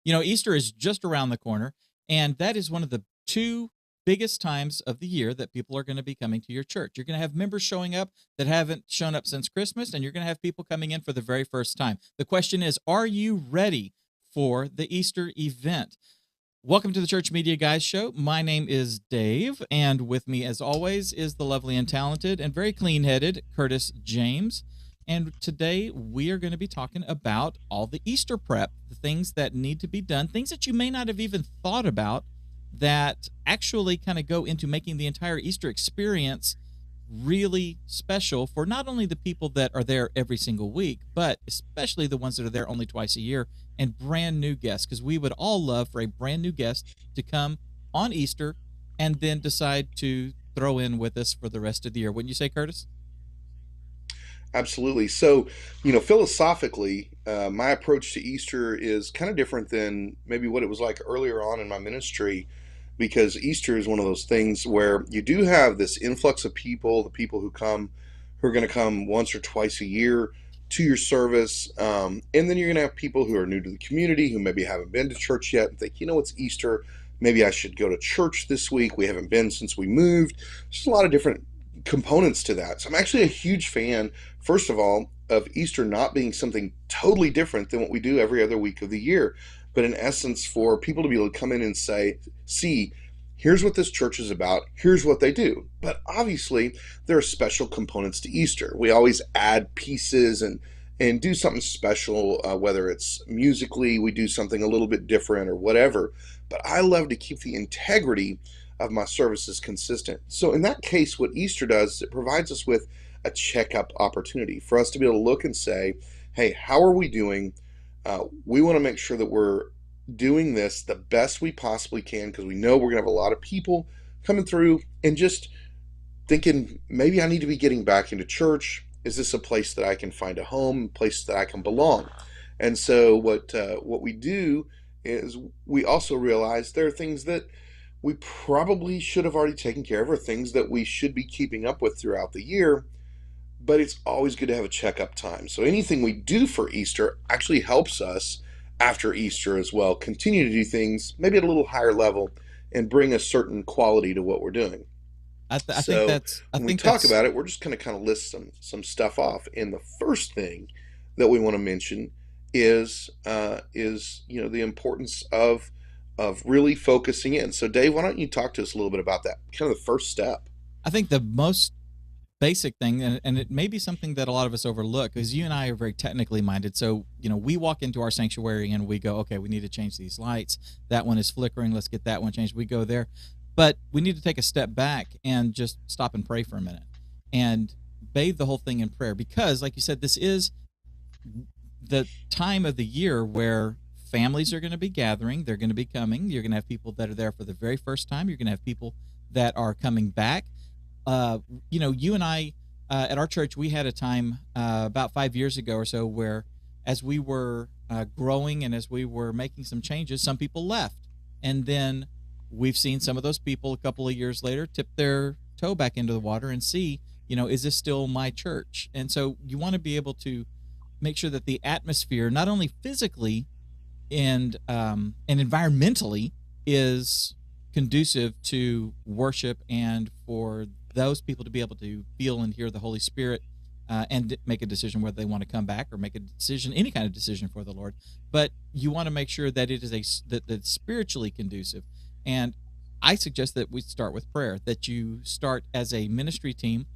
Easter is just around the corner, and that is one of the two biggest times of the year that people are going to be coming to your church. You're going to have members showing up that haven't shown up since Christmas, and you're going to have people coming in for the very first time. The question is, are you ready for the Easter event? Welcome to the Church Media Guys Show. My name is Dave, and with me, as always, is the lovely and talented and very clean-headed Curtis James. And today we are going to be talking about all the Easter prep, the things that need to be done, things that you may not have even thought about that actually kind of go into making the entire Easter experience really special for not only the people that are there every single week, but especially the ones that are there only twice a year and brand new guests, because we would all love for a brand new guest to come on Easter and then decide to throw in with us for the rest of the year. Wouldn't you say, Curtis? Absolutely. So, philosophically, my approach to Easter is kind of different than maybe what it was like earlier on in my ministry, because Easter is one of those things where you do have this influx of people, the people who are going to come once or twice a year to your service. And then you're going to have people who are new to the community, who maybe haven't been to church yet and think, it's Easter. Maybe I should go to church this week. We haven't been since we moved. There's a lot of different components to that. So I'm actually a huge fan, first of all, of Easter not being something totally different than what we do every other week of the year, but in essence for people to be able to come in and say, see, here's what this church is about, here's what they do. But obviously there are special components to Easter. We always add pieces and do something special, whether it's musically, we do something a little bit different or whatever. But I love to keep the integrity of my services consistent. So in that case, what Easter does is it provides us with a checkup opportunity for us to be able to look and say, hey, how are we doing? We want to make sure that we're doing this the best we possibly can, because we know we're going to have a lot of people coming through and just thinking, maybe I need to be getting back into church. Is this a place that I can find a home, a place that I can belong? And so what we do is we also realize there are things that we probably should have already taken care of, or things that we should be keeping up with throughout the year, but it's always good to have a checkup time. So anything we do for Easter actually helps us after Easter as well continue to do things maybe at a little higher level and bring a certain quality to what we're doing. I think So that's I when we think talk that's about it, we're just going to kind of list some stuff off. And the first thing that we want to mention is the importance of really focusing in. So Dave, why don't you talk to us a little bit about that? Kind of the first step. I think the most basic thing, and it may be something that a lot of us overlook, because you and I are very technically minded. So, we walk into our sanctuary and we go, okay, we need to change these lights. That one is flickering. Let's get that one changed. We go there. But we need to take a step back and just stop and pray for a minute and bathe the whole thing in prayer. Because, like you said, this is the time of the year where families are going to be gathering. They're going to be coming. You're going to have people that are there for the very first time. You're going to have people that are coming back. You and I, at our church, we had a time about 5 years ago or so where, as we were growing and as we were making some changes, some people left. And then we've seen some of those people a couple of years later tip their toe back into the water and see, is this still my church? And so you want to be able to make sure that the atmosphere, not only physically and environmentally, is conducive to worship and for those people to be able to feel and hear the Holy Spirit and make a decision whether they want to come back or make a decision, any kind of decision for the Lord. But you want to make sure that it is that's spiritually conducive. And I suggest that we start with prayer, that you start as a ministry team.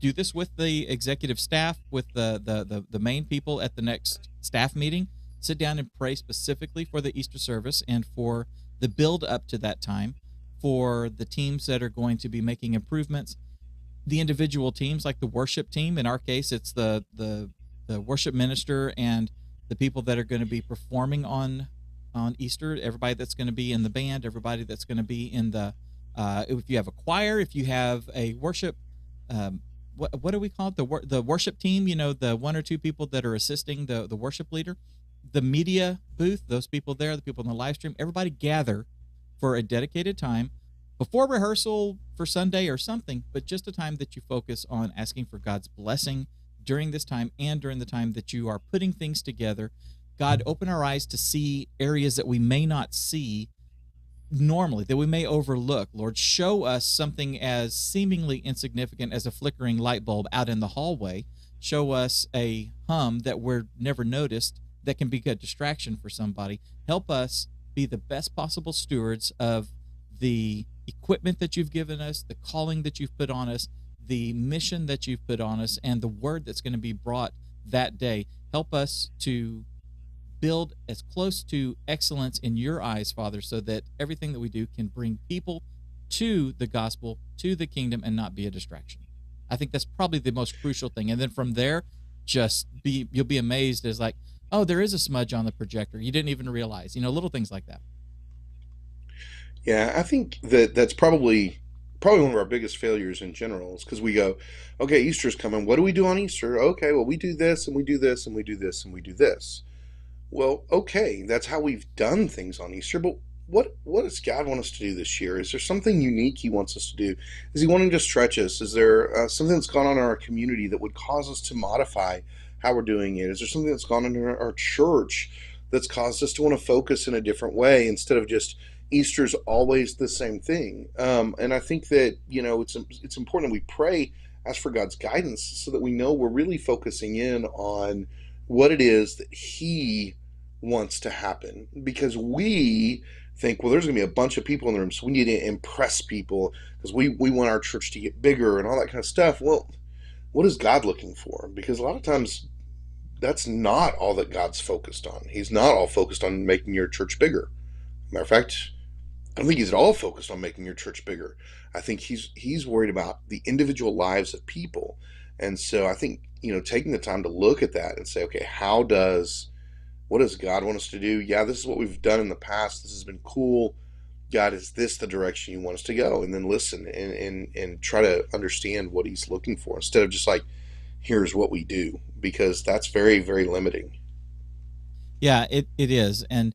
Do this with the executive staff, with the main people at the next staff meeting. Sit down and pray specifically for the Easter service and for the build up to that time, for the teams that are going to be making improvements, the individual teams like the worship team. In our case, it's the worship minister and the people that are going to be performing on Easter, everybody that's going to be in the band, everybody that's going to be in the if you have a choir, if you have a worship what do we call it, the worship team, the one or two people that are assisting the worship leader, the media booth, those people there, the people in the live stream, everybody gather for a dedicated time before rehearsal for Sunday or something, but just a time that you focus on asking for God's blessing during this time and during the time that you are putting things together. God, open our eyes to see areas that we may not see normally, that we may overlook. Lord, show us something as seemingly insignificant as a flickering light bulb out in the hallway. Show us a hum that we're never noticed that can be a distraction for somebody. Help us be the best possible stewards of the equipment that you've given us, the calling that you've put on us, the mission that you've put on us, and the word that's going to be brought that day. Help us to build as close to excellence in your eyes, Father, so that everything that we do can bring people to the gospel, to the kingdom, and not be a distraction. I think that's probably the most crucial thing. And then from there, just be you'll be amazed as like, oh, there is a smudge on the projector. You didn't even realize, little things like that. Yeah, I think that that's probably one of our biggest failures in general is because we go, okay, Easter's coming. What do we do on Easter? Okay, well, we do this and we do this and we do this and we do this. Well, okay, that's how we've done things on Easter, but what does God want us to do this year? Is there something unique He wants us to do? Is He wanting to stretch us? Is there something that's gone on in our community that would cause us to modify how we're doing it? Is there something that's gone on in our church that's caused us to want to focus in a different way instead of just Easter's always the same thing? And I think that it's important that we pray, ask for God's guidance, so that we know we're really focusing in on what it is that He wants to happen, because we think, well, there's going to be a bunch of people in the room, so we need to impress people because we want our church to get bigger and all that kind of stuff. Well, what is God looking for? Because a lot of times that's not all that God's focused on. He's not all focused on making your church bigger. Matter of fact, I don't think He's at all focused on making your church bigger. I think he's worried about the individual lives of people. And so I think, taking the time to look at that and say, okay, what does God want us to do? Yeah, this is what we've done in the past. This has been cool. God, is this the direction you want us to go? And then listen and try to understand what He's looking for instead of just like, here's what we do, because that's very, very limiting. Yeah, it is. And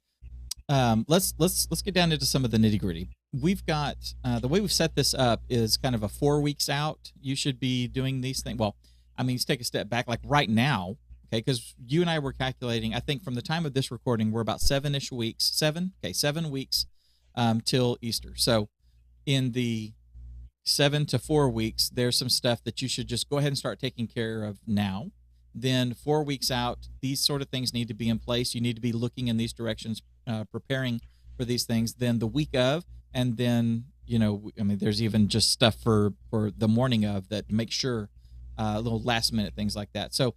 let's get down into some of the nitty gritty. We've got the way we've set this up is kind of a 4 weeks out. You should be doing these things. Well, I mean, let's take a step back. Like right now, okay, because you and I were calculating. I think from the time of this recording, we're about 7-ish weeks. 7 weeks till Easter. So in the 7 to 4 weeks, there's some stuff that you should just go ahead and start taking care of now. Then 4 weeks out, these sort of things need to be in place. You need to be looking in these directions, preparing for these things. Then the week of, and then I mean, there's even just stuff for the morning of that. Make sure little last minute things like that. So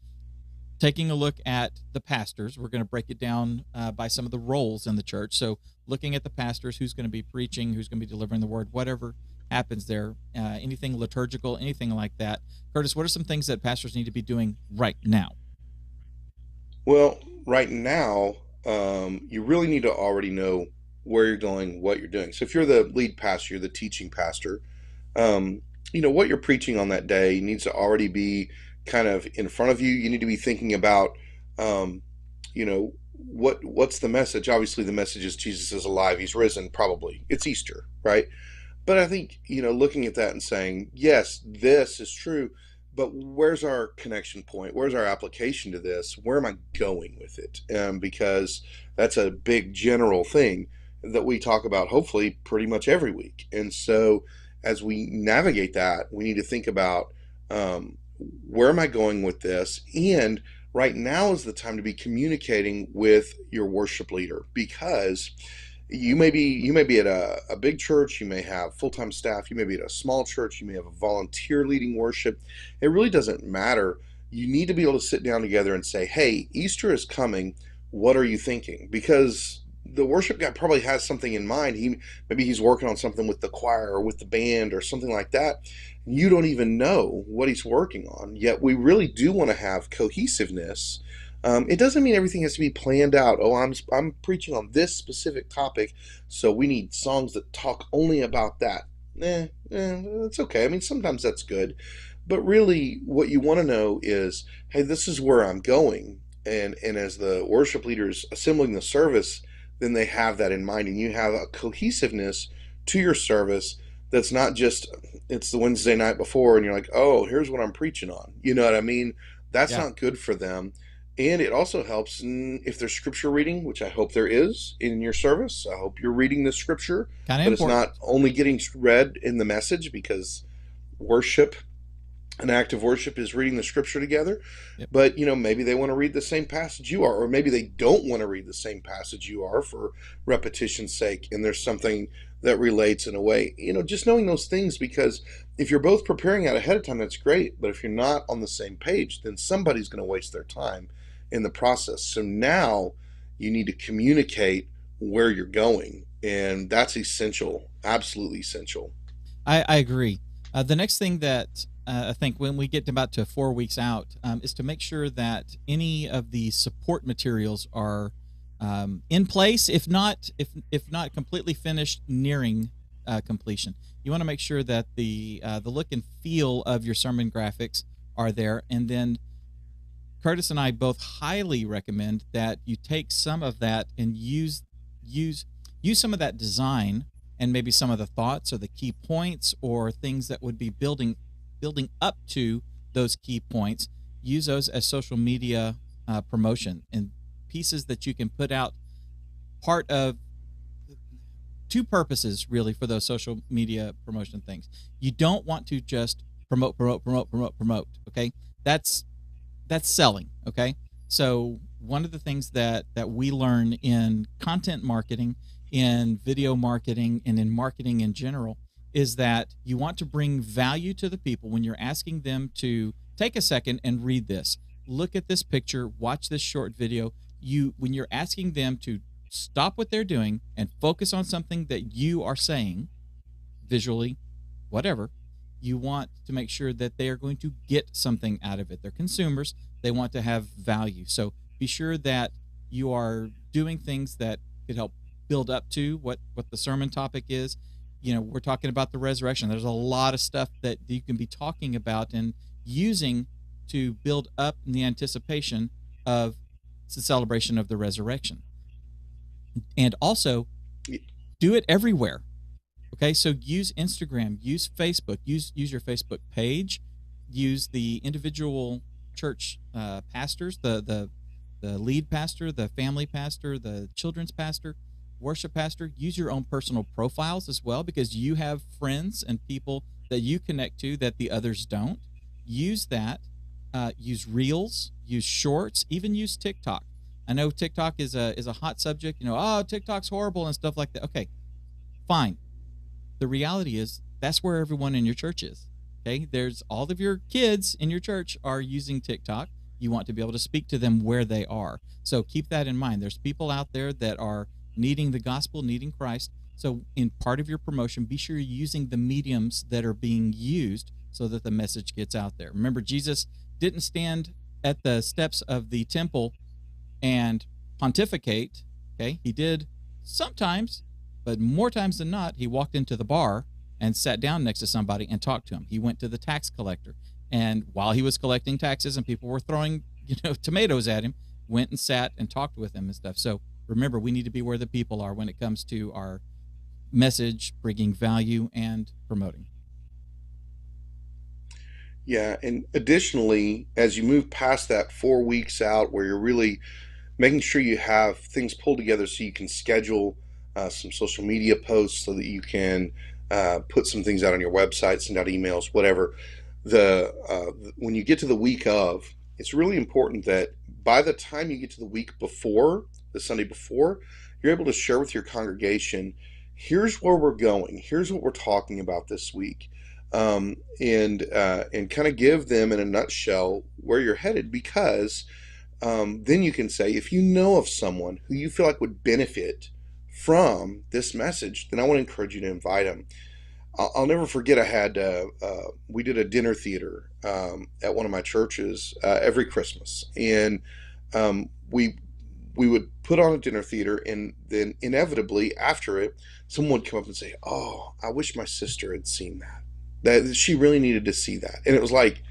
taking a look at the pastors, we're going to break it down by some of the roles in the church. So looking at the pastors, who's going to be preaching, who's going to be delivering the word, whatever happens there, anything liturgical, anything like that. Curtis, what are some things that pastors need to be doing right now? Well, right now, you really need to already know where you're going, what you're doing. So if you're the lead pastor, you're the teaching pastor, what you're preaching on that day needs to already be kind of in front of you. You need to be thinking about, what's the message? Obviously, the message is Jesus is alive, He's risen. Probably it's Easter, right? But I think, looking at that and saying, yes, this is true, but where's our connection point? Where's our application to this? Where am I going with it? Because that's a big general thing that we talk about, hopefully, pretty much every week. And so as we navigate that, we need to think about where am I going with this? And right now is the time to be communicating with your worship leader, because you may be at a big church, you may have full-time staff, you may be at a small church, you may have a volunteer leading worship. It really doesn't matter. You need to be able to sit down together and say, hey, Easter is coming, what are you thinking? Because the worship guy probably has something in mind. Maybe he's working on something with the choir or with the band or something like that. You don't even know what he's working on, yet we really do want to have cohesiveness. It doesn't mean everything has to be planned out. Oh, I'm preaching on this specific topic, so we need songs that talk only about that. That's okay. I mean, sometimes that's good, but really, what you want to know is, hey, this is where I'm going, and as the worship leaders assembling the service, then they have that in mind, and you have a cohesiveness to your service that's not just it's the Wednesday night before, and you're like, oh, here's what I'm preaching on. You know what I mean? That's Yeah. not good for them. And it also helps if there's scripture reading, which I hope there is in your service. I hope you're reading the scripture, Kind of but it's important. not only getting read in the message, because worship, an act of worship, is reading the scripture together. Yep. But maybe they want to read the same passage you are, or maybe they don't want to read the same passage you are for repetition's sake, and there's something that relates in a way. Just knowing those things, because if you're both preparing out ahead of time, that's great. But if you're not on the same page, then somebody's going to waste their time in the process. So now you need to communicate where you're going, and that's essential, absolutely essential. I agree. The next thing that I think when we get about to 4 weeks out is to make sure that any of the support materials are in place, if not completely finished, nearing completion. You want to make sure that the look and feel of your sermon graphics are there, and then Curtis and I both highly recommend that you take some of that and use use some of that design and maybe some of the thoughts or the key points or things that would be building up to those key points. Use those as social media promotion and pieces that you can put out. Part of two purposes really for those social media promotion things. You don't want to just promote. Okay, that's selling. Okay, so one of the things that we learn in content marketing, in video marketing, and in marketing in general is that you want to bring value to the people when you're asking them to take a second and read this, look at this picture, watch this short video. When you're asking them to stop what they're doing and focus on something that you are saying visually, whatever, you want to make sure that they are going to get something out of it. They're consumers, they want to have value. So be sure that you are doing things that could help build up to what the sermon topic is. We're talking about the resurrection. There's a lot of stuff that you can be talking about and using to build up in the anticipation of the celebration of the resurrection. And also do it everywhere. Okay, so use Instagram, use Facebook, use your Facebook page, use the individual church pastors, the lead pastor, the family pastor, the children's pastor, worship pastor. Use your own personal profiles as well, because you have friends and people that you connect to that the others don't. Use that. Use Reels, use Shorts, even use TikTok. I know TikTok is a hot subject. Oh, TikTok's horrible and stuff like that. Okay, fine. The reality is that's where everyone in your church is. Okay, there's all of your kids in your church are using TikTok. You want to be able to speak to them where they are. So keep that in mind. There's people out there that are needing the gospel, needing Christ. So in part of your promotion, be sure you're using the mediums that are being used so that the message gets out there. Remember, Jesus didn't stand at the steps of the temple and pontificate. Okay, he did sometimes, but more times than not, he walked into the bar and sat down next to somebody and talked to him. He went to the tax collector, and while he was collecting taxes and people were throwing tomatoes at him, went and sat and talked with him and stuff. So remember, we need to be where the people are when it comes to our message, bringing value and promoting. Yeah, and additionally, as you move past that 4 weeks out, where you're really making sure you have things pulled together so you can schedule some social media posts, so that you can put some things out on your website, send out emails, whatever. When you get to the week of, it's really important that by the time you get to the week before, the Sunday before, you're able to share with your congregation, here's where we're going, here's what we're talking about this week, and kind of give them in a nutshell where you're headed, because then you can say, if you know of someone who you feel like would benefit from this message, then I want to encourage you to invite them. I'll never forget, we did a dinner theater at one of my churches every Christmas, and we would put on a dinner theater, and then inevitably after it, someone would come up and say, "Oh, I wish my sister had seen that. That she really needed to see that." And it was like,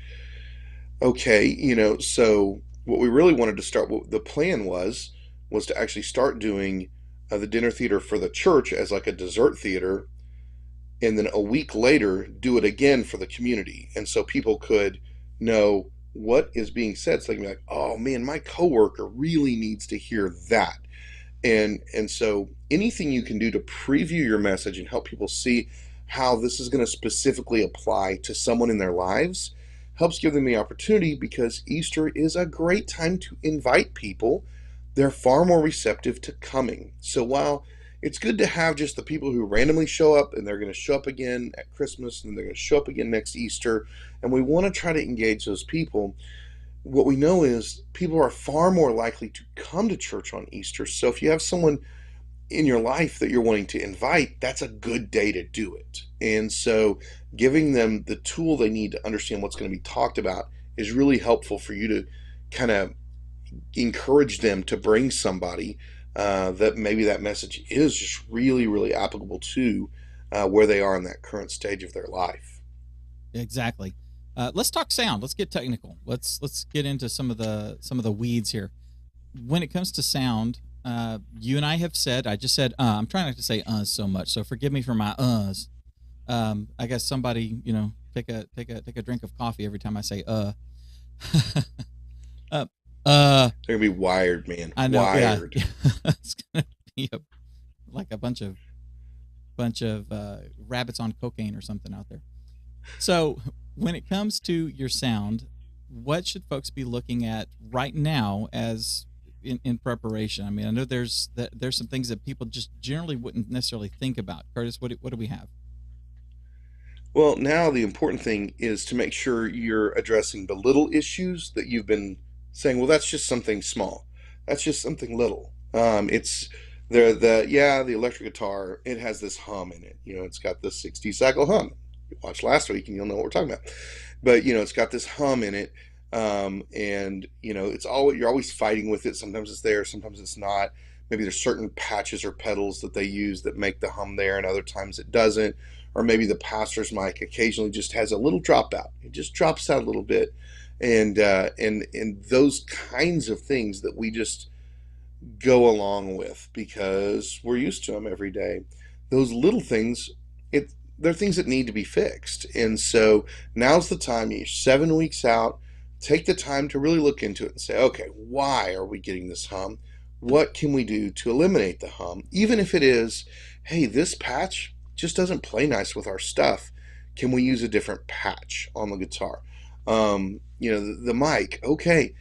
okay, so what we really wanted to start, what the plan was to actually start doing the dinner theater for the church as like a dessert theater, and then a week later do it again for the community, and so people could know what is being said, so they can be like, oh man, my coworker really needs to hear that. And so anything you can do to preview your message and help people see how this is going to specifically apply to someone in their lives helps give them the opportunity, because Easter is a great time to invite people. They're far more receptive to coming. So while it's good to have just the people who randomly show up, and they're going to show up again at Christmas, and they're going to show up again next Easter, and we want to try to engage those people, what we know is people are far more likely to come to church on Easter. So if you have someone in your life that you're wanting to invite, that's a good day to do it. And so giving them the tool they need to understand what's going to be talked about is really helpful for you to kind of encourage them to bring somebody that maybe that message is just really, really applicable to where they are in that current stage of their life. Exactly. Let's talk sound. Let's get technical. Let's get into some of the weeds here. When it comes to sound, you and I have said. I just said. I'm trying not to say so much, so forgive me for my uhs. I guess somebody, take a drink of coffee every time I say uh, uh. They're gonna be wired, man. I know. Yeah, Wired. it's gonna be like a bunch of rabbits on cocaine or something out there. So, when it comes to your sound, what should folks be looking at right now as in preparation? I mean, I know there's some things that people just generally wouldn't necessarily think about. Curtis, what do we have? Well, now the important thing is to make sure you're addressing the little issues that you've been saying, well, that's just something small. That's just something little. It's the electric guitar, it has this hum in it. It's got this 60 cycle hum. You watched last week and you'll know what we're talking about. But it's got this hum in it. And it's all, you're always fighting with it. Sometimes it's there, sometimes it's not. Maybe there's certain patches or pedals that they use that make the hum there, and other times it doesn't. Or maybe the pastor's mic occasionally just has a little dropout. It just drops out a little bit, and those kinds of things that we just go along with because we're used to them every day. Those little things, they're things that need to be fixed. And so now's the time. You're 7 weeks out. Take the time to really look into it and say, okay, why are we getting this hum? What can we do to eliminate the hum? Even if it is, hey, this patch just doesn't play nice with our stuff. Can we use a different patch on the guitar? The mic, okay,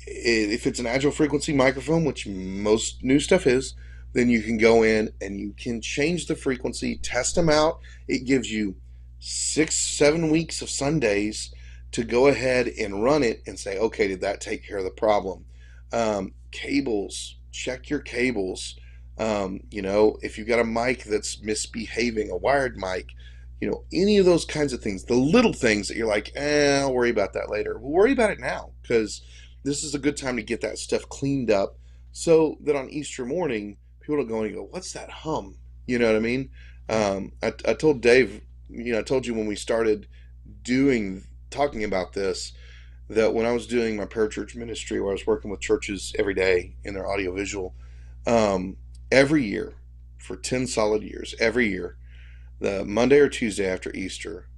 if it's an agile frequency microphone, which most new stuff is, then you can go in and you can change the frequency, test them out. It gives you 6, 7 weeks of Sundays to go ahead and run it and say, okay, did that take care of the problem? Cables, check your cables. If you've got a mic that's misbehaving, a wired mic, any of those kinds of things, the little things that you're like, I'll worry about that later. We'll worry about it now, because this is a good time to get that stuff cleaned up so that on Easter morning, people don't go and go, what's that hum? You know what I mean? I told Dave, I told you when we started talking about this, that when I was doing my parachurch ministry, where I was working with churches every day in their audiovisual, every year for 10 solid years, every year, the Monday or Tuesday after Easter,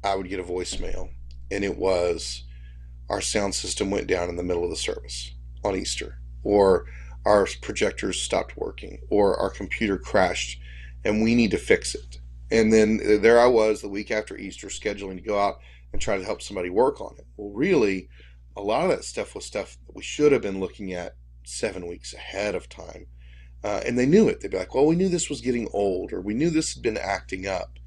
I would get a voicemail, and it was, our sound system went down in the middle of the service on Easter, or our projectors stopped working, or our computer crashed and we need to fix it. And then there I was the week after Easter scheduling to go out and try to help somebody work on it. Well, really, a lot of that stuff was stuff that we should have been looking at 7 weeks ahead of time. And they knew it. They'd be like, well, we knew this was getting old, or we knew this had been acting up.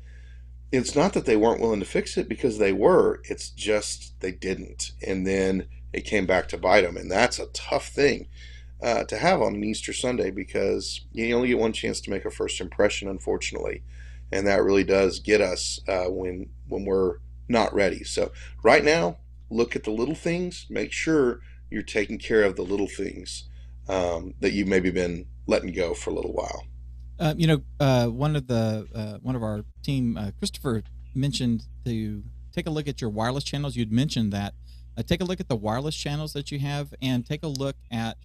It's not that they weren't willing to fix it, because they were. It's just they didn't. And then it came back to bite them. And that's a tough thing to have on an Easter Sunday, because you only get one chance to make a first impression, unfortunately. And that really does get us when we're not ready. So right now, look at the little things. Make sure you're taking care of the little things that you've maybe been letting go for a little while. One of our team, Christopher, mentioned to take a look at your wireless channels. You'd mentioned that. Take a look at the wireless channels that you have, and take a look at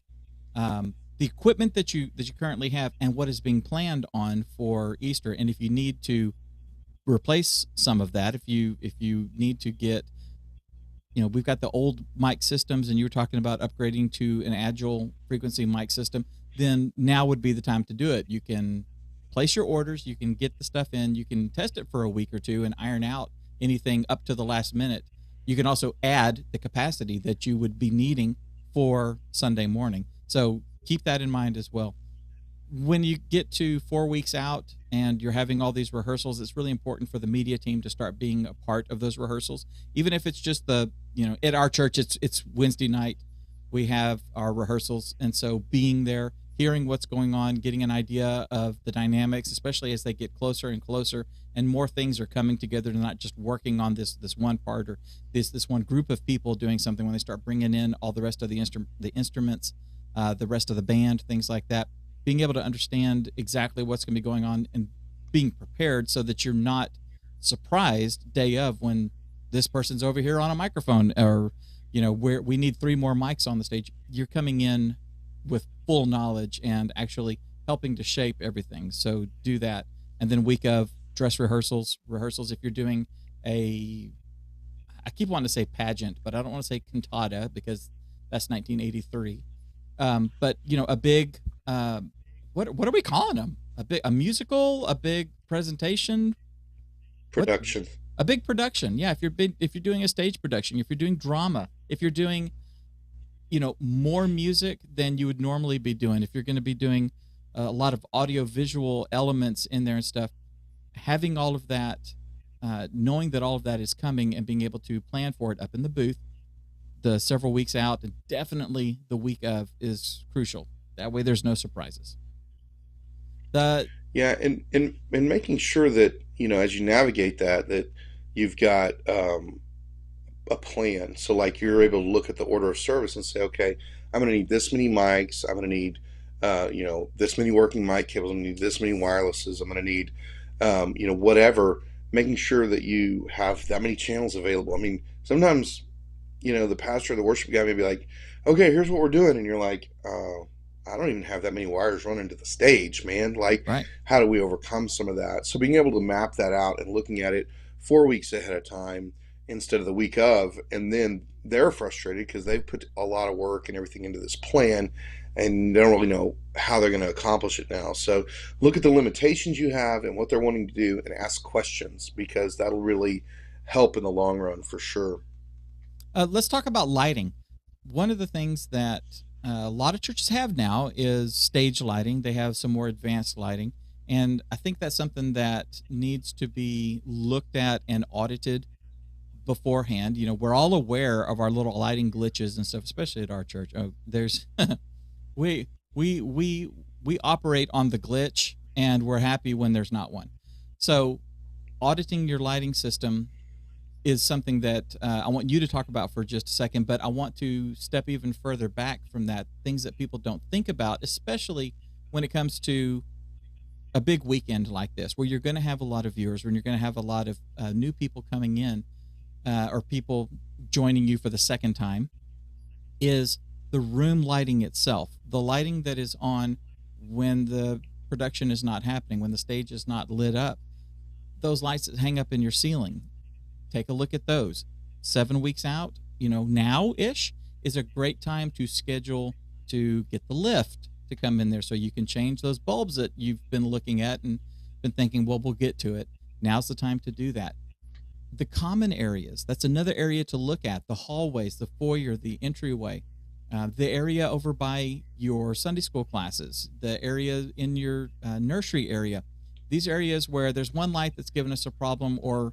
the equipment that you currently have and what is being planned on for Easter. And if you need to replace some of that, if you need to get we've got the old mic systems, and you were talking about upgrading to an agile frequency mic system, then now would be the time to do it. You can place your orders, you can get the stuff in, you can test it for a week or two and iron out anything up to the last minute. You can also add the capacity that you would be needing for Sunday morning. So keep that in mind as well. When you get to 4 weeks out and you're having all these rehearsals, it's really important for the media team to start being a part of those rehearsals, even if it's just at our church, it's Wednesday night. We have our rehearsals. And so being there, hearing what's going on, getting an idea of the dynamics, especially as they get closer and closer and more things are coming together, to not just working on this one part or this one group of people doing something. When they start bringing in all the rest of the instruments, the rest of the band, things like that, being able to understand exactly what's going to be going on and being prepared so that you're not surprised day of when this person's over here on a microphone, or where we need 3 more mics on the stage. You're coming in with full knowledge and actually helping to shape everything. So do that. And then week of dress rehearsals, if you're doing I keep wanting to say pageant, but I don't want to say cantata because that's 1983. But a big, what are we calling them? A musical, a big presentation, Production. a big production. Yeah. If you're doing a stage production, if you're doing drama, if you're doing, more music than you would normally be doing, if you're going to be doing a lot of audio visual elements in there and stuff, having all of that, knowing that all of that is coming and being able to plan for it up in the booth, the several weeks out, and definitely the week of, is crucial. That way there's no surprises. Yeah, and making sure that, as you navigate that you've got a plan. So like you're able to look at the order of service and say, okay, I'm going to need this many mics. I'm going to need, this many working mic cables. I'm going to need this many wirelesses. I'm going to need, whatever. Making sure that you have that many channels available. I mean, sometimes, the pastor or the worship guy may be like, okay, here's what we're doing. And you're like, I don't even have that many wires running to the stage, man. Like, right. How do we overcome some of that? So being able to map that out and looking at it 4 weeks ahead of time instead of the week of, and then they're frustrated because they've put a lot of work and everything into this plan and they don't really know how they're going to accomplish it now. So look at the limitations you have and what they're wanting to do and ask questions, because that'll really help in the long run for sure. Let's talk about lighting. One of the things that a lot of churches have now is stage lighting. They have some more advanced lighting. And I think that's something that needs to be looked at and audited beforehand. We're all aware of our little lighting glitches and stuff, especially at our church. Oh, there's we operate on the glitch, and we're happy when there's not one. So auditing your lighting system is something that I want you to talk about for just a second, but I want to step even further back from that. Things that people don't think about, especially when it comes to a big weekend like this, where you're going to have a lot of viewers, when you're going to have a lot of new people coming in, or people joining you for the second time, is the room lighting itself. The lighting that is on when the production is not happening, when the stage is not lit up. Those lights that hang up in your ceiling, take a look at those. 7 weeks out, now-ish is a great time to schedule to get the lift to come in there so you can change those bulbs that you've been looking at and been thinking, well, we'll get to it. Now's the time to do that. The common areas, that's another area to look at. The hallways, the foyer, the entryway, the area over by your Sunday school classes, the area in your nursery area. These areas where there's one light that's given us a problem, or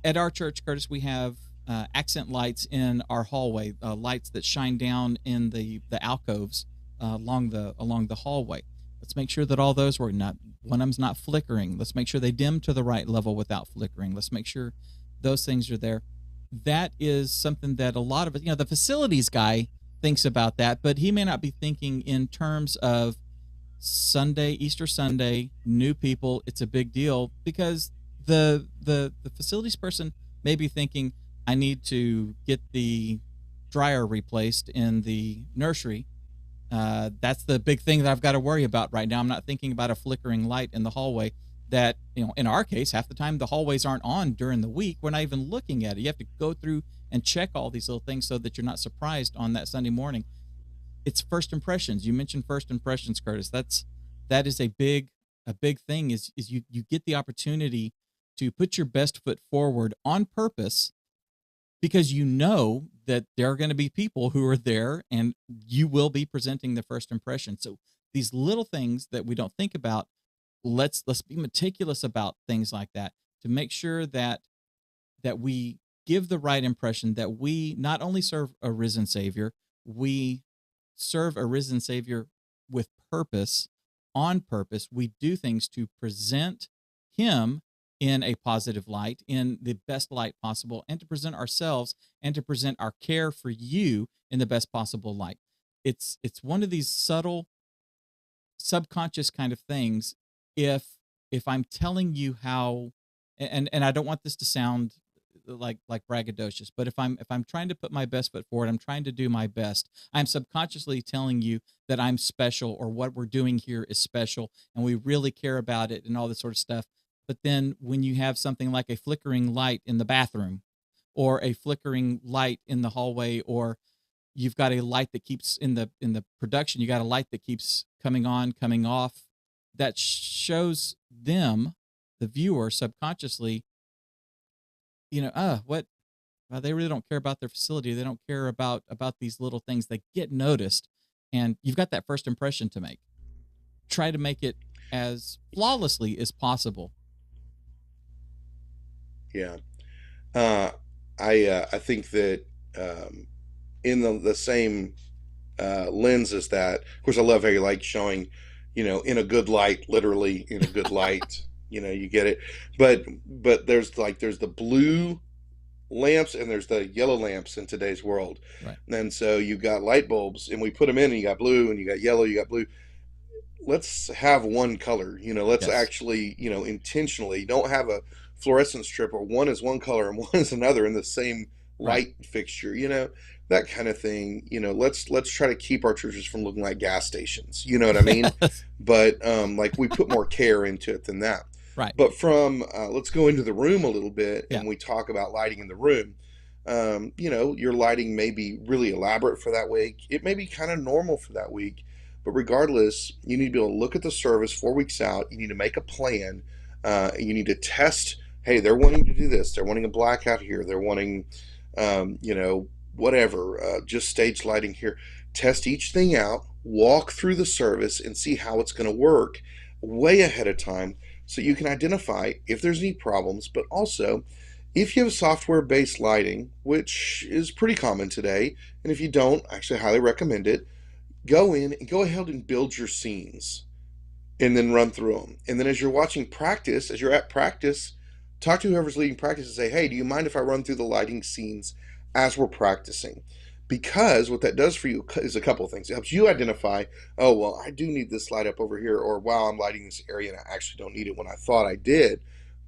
at our church, Curtis, we have accent lights in our hallway, lights that shine down in the alcoves along the hallway. Let's make sure that all those work. Not one of them's not flickering. Let's make sure they dim to the right level without flickering. Let's make sure those things are there. That is something that a lot of the facilities guy thinks about that, but he may not be thinking in terms of Sunday, Easter Sunday, new people. It's a big deal because the facilities person may be thinking, I need to get the dryer replaced in the nursery. That's the big thing that I've got to worry about right now. I'm not thinking about a flickering light in the hallway that, in our case, half the time the hallways aren't on during the week. We're not even looking at it. You have to go through and check all these little things so that you're not surprised on that Sunday morning. It's first impressions. You mentioned first impressions, Curtis. That is a big thing is you get the opportunity to put your best foot forward on purpose, because you know that there are going to be people who are there and you will be presenting the first impression. So these little things that we don't think about, let's be meticulous about things like that to make sure that we give the right impression, that we not only serve a risen Savior, we serve a risen Savior with purpose, on purpose. We do things to present Him in a positive light, in the best light possible, and to present ourselves and to present our care for you in the best possible light. It's one of these subtle subconscious kind of things. If I'm telling you how, and I don't want this to sound like braggadocious, but if I'm trying to put my best foot forward, I'm trying to do my best, I'm subconsciously telling you that I'm special, or what we're doing here is special and we really care about it and all this sort of stuff. But then when you have something like a flickering light in the bathroom, or a flickering light in the hallway, or you've got a light that keeps in the production, you got a light that keeps coming on, coming off, that shows them, the viewer, subconsciously, what, well, they really don't care about their facility, they don't care about these little things that get noticed. And you've got that first impression to make. Try to make it as flawlessly as possible. Yeah. Uh, I think that in the same lens as that. Of course, I love how you like showing, in a good light, literally in a good light. You get it. But there's the blue lamps and there's the yellow lamps in today's world. Right. And so you got light bulbs, and we put them in, and you got blue, and you got yellow, you got blue. Let's have one color. Let's Yes. actually, intentionally don't have a fluorescent strip or one is one color and one is another in the same Right. light fixture, that kind of thing. Let's try to keep our churches from looking like gas stations. You know what I mean? Yes. But like, we put more care into it than that. Right. But from let's go into the room a little bit, Yeah. and we talk about lighting in the room. Your lighting may be really elaborate for that week. It may be kind of normal for that week. But regardless, you need to be able to look at the service 4 weeks out. You need to make a plan. You need to test. Hey, they're wanting to do this. They're wanting a blackout here. They're wanting, whatever, just stage lighting here. Test each thing out. Walk through the service and see how it's going to work way ahead of time, so you can identify if there's any problems. But also, if you have software-based lighting, which is pretty common today, and if you don't, I actually highly recommend it. Go in and go ahead and build your scenes, and then run through them. And then as you're watching practice, as you're at practice, talk to whoever's leading practice and say, hey, do you mind if I run through the lighting scenes as we're practicing? Because what that does for you is a couple of things. It helps you identify, oh, well, I do need this light up over here, or wow, I'm lighting this area and I actually don't need it when I thought I did.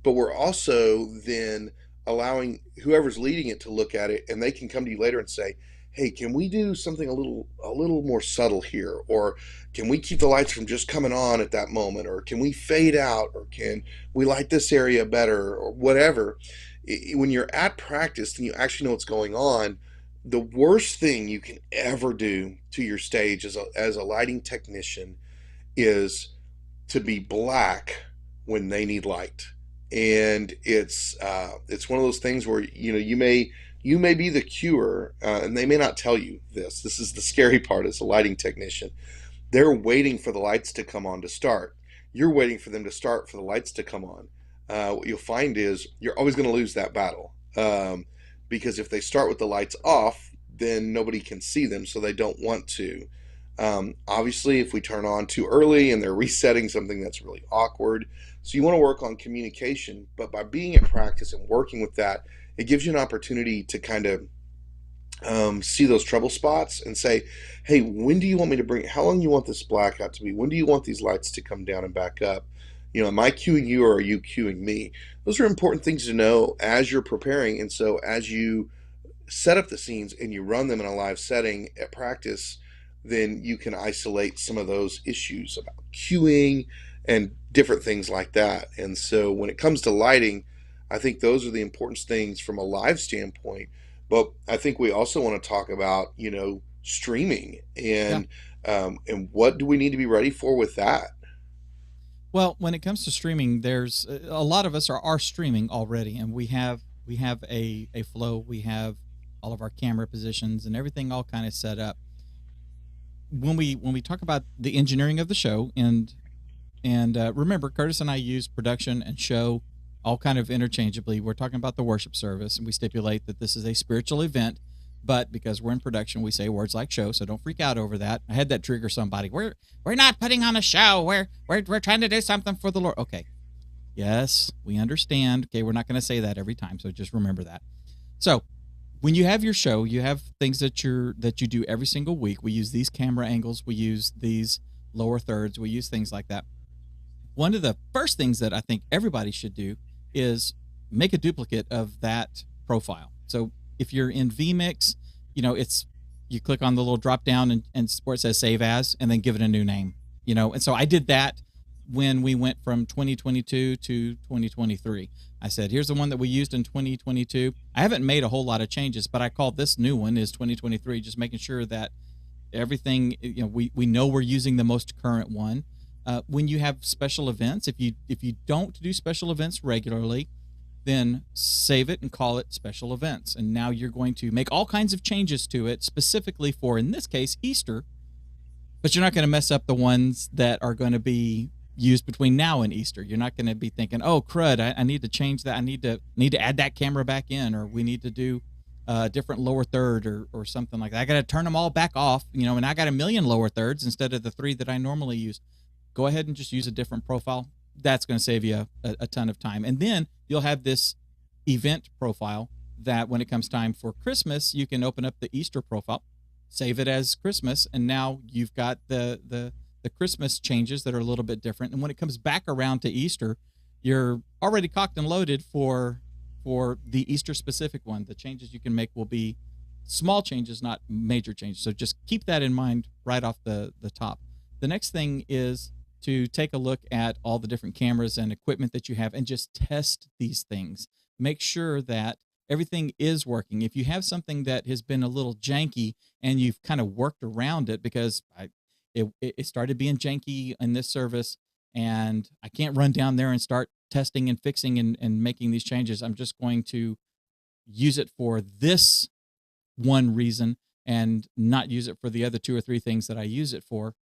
But we're also then allowing whoever's leading it to look at it, and they can come to you later and say, hey, can we do something a little more subtle here? Or can we keep the lights from just coming on at that moment? Or can we fade out? Or can we light this area better? Or whatever. When you're at practice and you actually know what's going on, the worst thing you can ever do to your stage as a lighting technician is to be black when they need light. And it's one of those things where you may be the cure, and they may not tell you this. This is the scary part as a lighting technician. They're waiting for the lights to come on to start. You're waiting for them to start for the lights to come on. What you'll find is you're always going to lose that battle, because if they start with the lights off, then nobody can see them, so they don't want to. Obviously, if we turn on too early and they're resetting something, that's really awkward. So you want to work on communication, but by being at practice and working with that, it gives you an opportunity to kind of see those trouble spots and say, hey, when do you want me to bring, how long do you want this blackout to be? When do you want these lights to come down and back up? Am I cueing you or are you cueing me? Those are important things to know as you're preparing. And so as you set up the scenes and you run them in a live setting at practice, then you can isolate some of those issues about cueing and different things like that. And so when it comes to lighting, I think those are the important things from a live standpoint. But I think we also want to talk about, streaming Yeah. and what do we need to be ready for with that? Well, when it comes to streaming, there's a lot of us are streaming already, and we have a flow. We have all of our camera positions and everything all kind of set up. When we talk about the engineering of the show, and remember, Curtis and I use production and show all kind of interchangeably. We're talking about the worship service, and we stipulate that this is a spiritual event. But because we're in production, we say words like show, so don't freak out over that. I had that trigger somebody. We're not putting on a show. We're trying to do something for the Lord. Okay, yes, we understand. Okay, we're not going to say that every time, so just remember that. So when you have your show, you have things that you do every single week. We use these camera angles. We use these lower thirds. We use things like that. One of the first things that I think everybody should do is make a duplicate of that profile. So if you're in vMix, it's you click on the little drop down and where it says save as, and then give it a new name. And so I did that when we went from 2022 to 2023. I said, here's the one that we used in 2022. I haven't made a whole lot of changes, but I called this new one is 2023, just making sure that everything, we know we're using the most current one. When you have special events, if you don't do special events regularly, then save it and call it special events. And now you're going to make all kinds of changes to it specifically for, in this case, Easter, but you're not going to mess up the ones that are going to be used between now and Easter. You're not going to be thinking, oh crud, I need to change that. I need to add that camera back in, or we need to do a different lower third or something like that. I got to turn them all back off, and I got a million lower thirds instead of the 3 that I normally use. Go ahead and just use a different profile. That's going to save you a ton of time. And then you'll have this event profile that when it comes time for Christmas, you can open up the Easter profile, save it as Christmas, and now you've got the Christmas changes that are a little bit different. And when it comes back around to Easter, you're already cocked and loaded for the Easter specific one. The changes you can make will be small changes, not major changes. So just keep that in mind right off the top. The next thing is to take a look at all the different cameras and equipment that you have and just test these things. Make sure that everything is working. If you have something that has been a little janky and you've kind of worked around it because it started being janky in this service and I can't run down there and start testing and fixing and making these changes. I'm just going to use it for this one reason and not use it for the other 2 or 3 things that I use it for.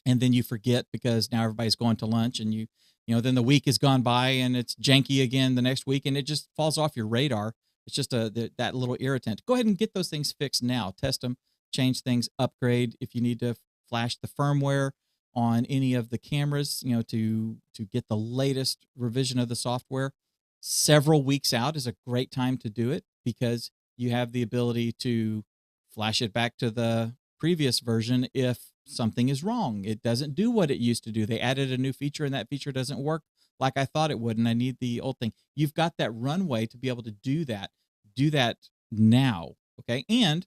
And then you forget because now everybody's going to lunch and then the week has gone by and it's janky again the next week and it just falls off your radar. It's just that little irritant. Go ahead and get those things fixed now. Test them, change things, upgrade if you need to flash the firmware on any of the cameras, to get the latest revision of the software. Several weeks out is a great time to do it because you have the ability to flash it back to the previous version if something is wrong. It doesn't do what it used to do. They added a new feature and that feature doesn't work like I thought it would, and I need the old thing. You've got that runway to be able to do that. Do that now, okay? And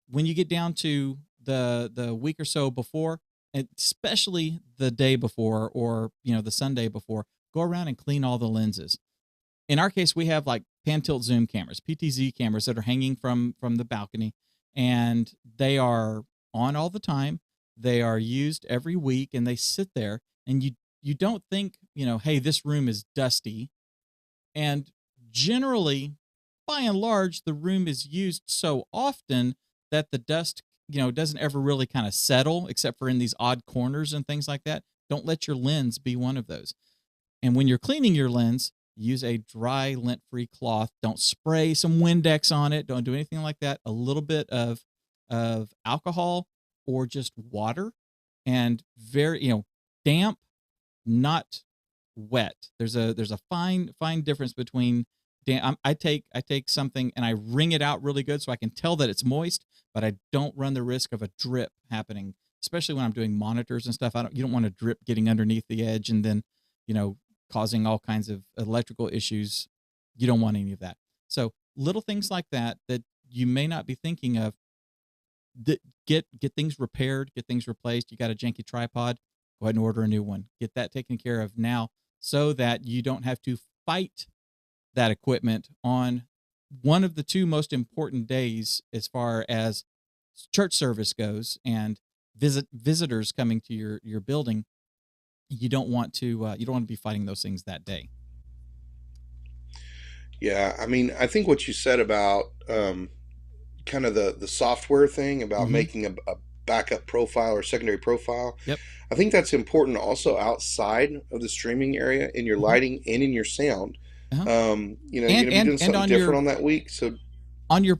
when you get down to the week or so before, and especially the day before or the Sunday before, go around and clean all the lenses. In our case, we have like pan tilt zoom cameras, PTZ cameras that are hanging from the balcony, and they are on all the time. They are used every week, and they sit there, and you don't think hey, this room is dusty, and generally, by and large, the room is used so often that the dust doesn't ever really kind of settle, except for in these odd corners and things like that. Don't let your lens be one of those. And when you're cleaning your lens, use a dry, lint-free cloth. Don't spray some Windex on it. Don't do anything like that. A little bit of alcohol or just water, and very damp, not wet. There's a fine difference between damp. I take something and I wring it out really good so I can tell that it's moist, but I don't run the risk of a drip happening, especially when I'm doing monitors and stuff. You don't want a drip getting underneath the edge and then causing all kinds of electrical issues. You don't want any of that. So little things like that you may not be thinking of. Get things repaired, get things replaced. You got a janky tripod, go ahead and order a new one. Get that taken care of now so that you don't have to fight that equipment on one of the two most important days as far as church service goes and visitors coming to your building. You don't want to be fighting those things that day. Yeah, I mean, I think what you said about kind of the software thing about Mm-hmm. making a backup profile or secondary profile, Yep. I think that's important also outside of the streaming area in your Mm-hmm. lighting and in your sound. Uh-huh. You're and going to be and doing and something on different your on that week. So, on your,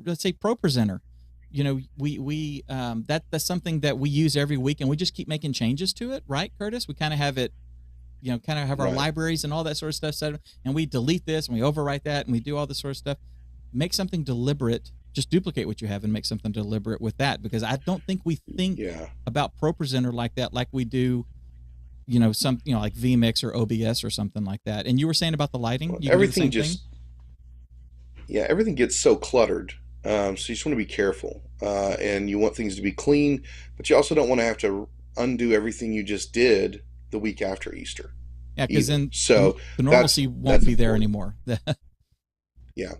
let's say, pro presenter, we that's something that we use every week, and we just keep making changes to it, right, Curtis? We kind of have it, kind of have our right. libraries and all that sort of stuff set, and we delete this and we overwrite that and we do all this sort of stuff. Make something deliberate. Just duplicate what you have and make something deliberate with that, because I don't think we think Yeah. about pro presenter like that, like we do, like vmix or obs or something like that. And you were saying about the lighting, Well, you can do the everything same thing. just, yeah, everything gets so cluttered. So you just want to be careful, and you want things to be clean, but you also don't want to have to undo everything you just did the week after Easter Yeah, because either. then So the that's normalcy won't that's be there important. anymore. Yeah.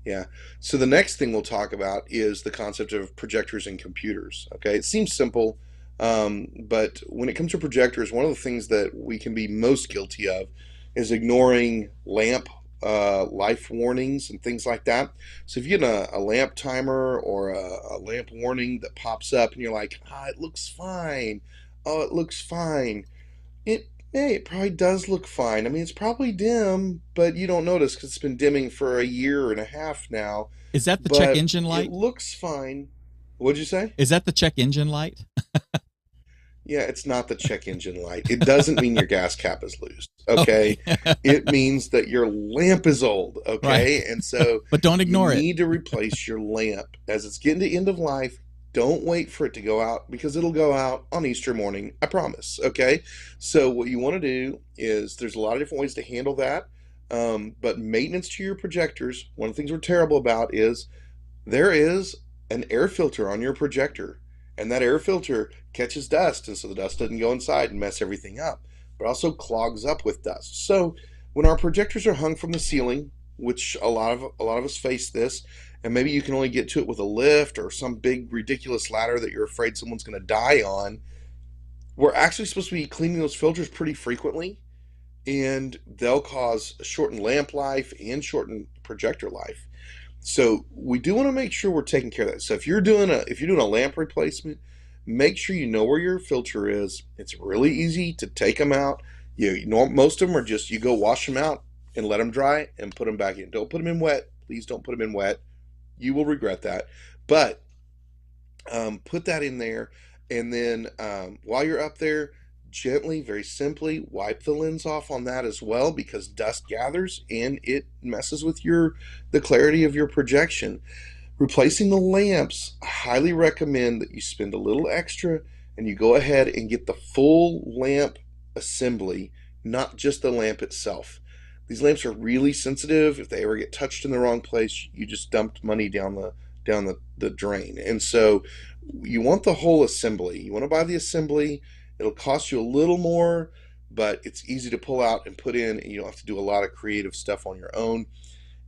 Yeah. So the next thing we'll talk about is the concept of projectors and computers. Okay. It seems simple, but when it comes to projectors, one of the things that we can be most guilty of is ignoring lamp life warnings and things like that. So if you get a lamp timer or a lamp warning that pops up and you're like, it looks fine. Oh, it looks fine. It probably does look fine. I mean, it's probably dim, but you don't notice because it's been dimming for a year and a half now. Is that the check But engine it light? looks fine. What'd you say? Is that the check engine light? Yeah, it's not the check engine light. It doesn't mean your gas cap is loose. Okay. Okay. It means that your lamp is old. Right. Okay. And so But don't you ignore it. need to replace your lamp as it's getting to end of life. Don't wait for it to go out because it'll go out on Easter morning. I promise. Okay. So what you want to do is there's a lot of different ways to handle that. But maintenance to your projectors, one of the things we're terrible about is there is an air filter on your projector, and that air filter catches dust, and so the dust doesn't go inside and mess everything up, but also clogs up with dust. So when our projectors are hung from the ceiling, which a lot of us face this, and maybe you can only get to it with a lift or some big ridiculous ladder that you're afraid someone's going to die on, we're actually supposed to be cleaning those filters pretty frequently, and they'll cause shortened lamp life and shortened projector life. So we do want to make sure we're taking care of that. So if you're doing a lamp replacement, make sure you know where your filter is. It's really easy to take them out. Most of them are just you go wash them out and let them dry and put them back in. Don't put them in wet. Please don't put them in wet. You will regret that. But put that in there, and then while you're up there, gently, very simply wipe the lens off on that as well because dust gathers and it messes with the clarity of your projection. Replacing the lamps, I highly recommend that you spend a little extra and you go ahead and get the full lamp assembly, not just the lamp itself. These lamps are really sensitive. If they ever get touched in the wrong place, you just dumped money down the drain. And so you want the whole assembly. You want to buy the assembly. It'll cost you a little more, but it's easy to pull out and put in, and you don't have to do a lot of creative stuff on your own.